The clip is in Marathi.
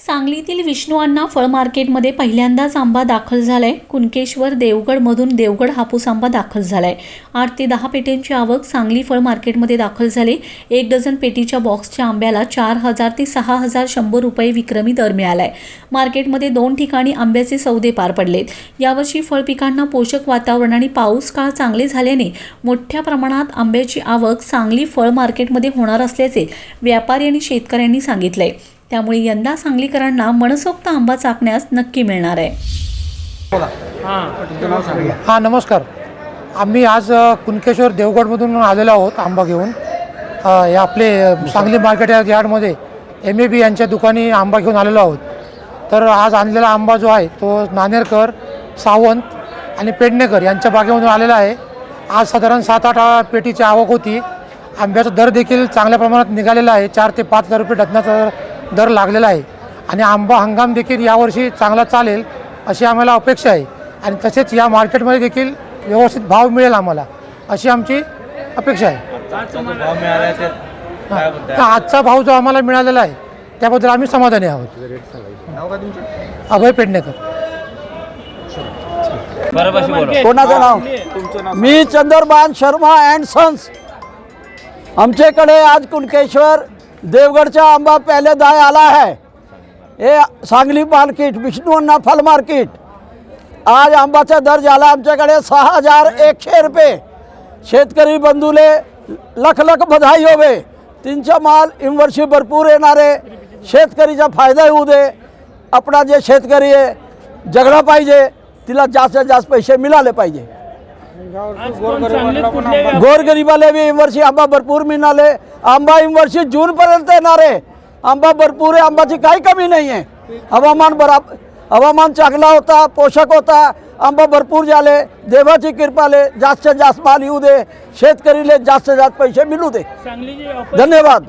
सांगलीतील विष्णू अण्णा फळ मार्केटमध्ये पहिल्यांदाच आंबा दाखल झालाय। कुणकेश्वर देवगडमधून देवगड हापूस आंबा दाखल झालाय। 8 ते 10 पेटींची आवक सांगली फळ मार्केटमध्ये दाखल झाली। 1 डझन पेटीच्या बॉक्सच्या आंब्याला 4000 ते 6100 रुपये विक्रमी दर मिळालाय। मार्केटमध्ये 2 ठिकाणी आंब्याचे सौदे पार पडलेत। यावर्षी फळ पिकांना पोषक वातावरण आणि पाऊस काळ चांगले झाल्याने मोठ्या प्रमाणात आंब्याची आवक सांगली फळ मार्केटमध्ये होणार असल्याचे व्यापारी आणि शेतकऱ्यांनी सांगितले। त्यामुळे यंदा सांगलीकरांना मनसोक्त आंबा चाखण्यास नक्की मिळणार आहे। हां नमस्कार। आम्ही आज कुणकेश्वर देवगडमधून आलेलो आहोत आंबा घेऊन। हे आपले सांगली मार्केट यार्डमध्ये MAB यांच्या दुकानी आंबा घेऊन आलेलो आहोत। तर आज आणलेला आंबा जो आहे तो नानेरकर, सावंत आणि पेडणेकर यांच्या बागेमधून आलेला आहे। आज साधारण 7-8 पेटीची आवक होती। आंब्याचा दर देखील चांगल्या प्रमाणात निघालेला आहे। 4 ते 5 रुपये डझनाचा दर लागलेला आहे आणि आंबा हंगाम देखील यावर्षी चांगला चालेल अशी आम्हाला अपेक्षा आहे आणि तसेच या मार्केटमध्ये देखील व्यवस्थित भाव मिळेल आम्हाला अशी आमची अपेक्षा आहे। आजचा भाव जो आम्हाला मिळालेला आहे त्याबद्दल आम्ही समाधानी आहोत। अभय पेडणेकर। कोणाचं नाव? मी चंद्रभान शर्मा अँड सन्स। आमच्याकडे आज कुणकेश्वर देवगढ़ आंबा पहले दाए आला है। ये सांगली मार्केट विष्णू अण्णा फल मार्केट आज आंबाचा दर झाला आमच्याकडे 6100 रुपये। शेतकरी बंधूले लख लख बधाई होवे। तीनचा माल इमवर्षी भरपूर येणार आहे। शेतकरीचा फायदा होऊ दे। आपला जे शेतकरी आहे जगला पाहिजे, तिला जास्त जास्त पैसे मिळाले पाहिजे। गोरगरीबाला भी इमवर्षी आंबा भरपूर मिळाले। आंबा इमवर्षी जून पर्यंत येणार आहे। आंबा भरपूर आहे, आंबाची काही कमी नाही आहे। हवामान चांगला होता, पोषक होता, आंबा भरपूर झाले। देवाची कृपाले जास्त जास्त माल येऊ दे, शेतकरीले जास्त जास्त पैसे मिळू दे। धन्यवाद।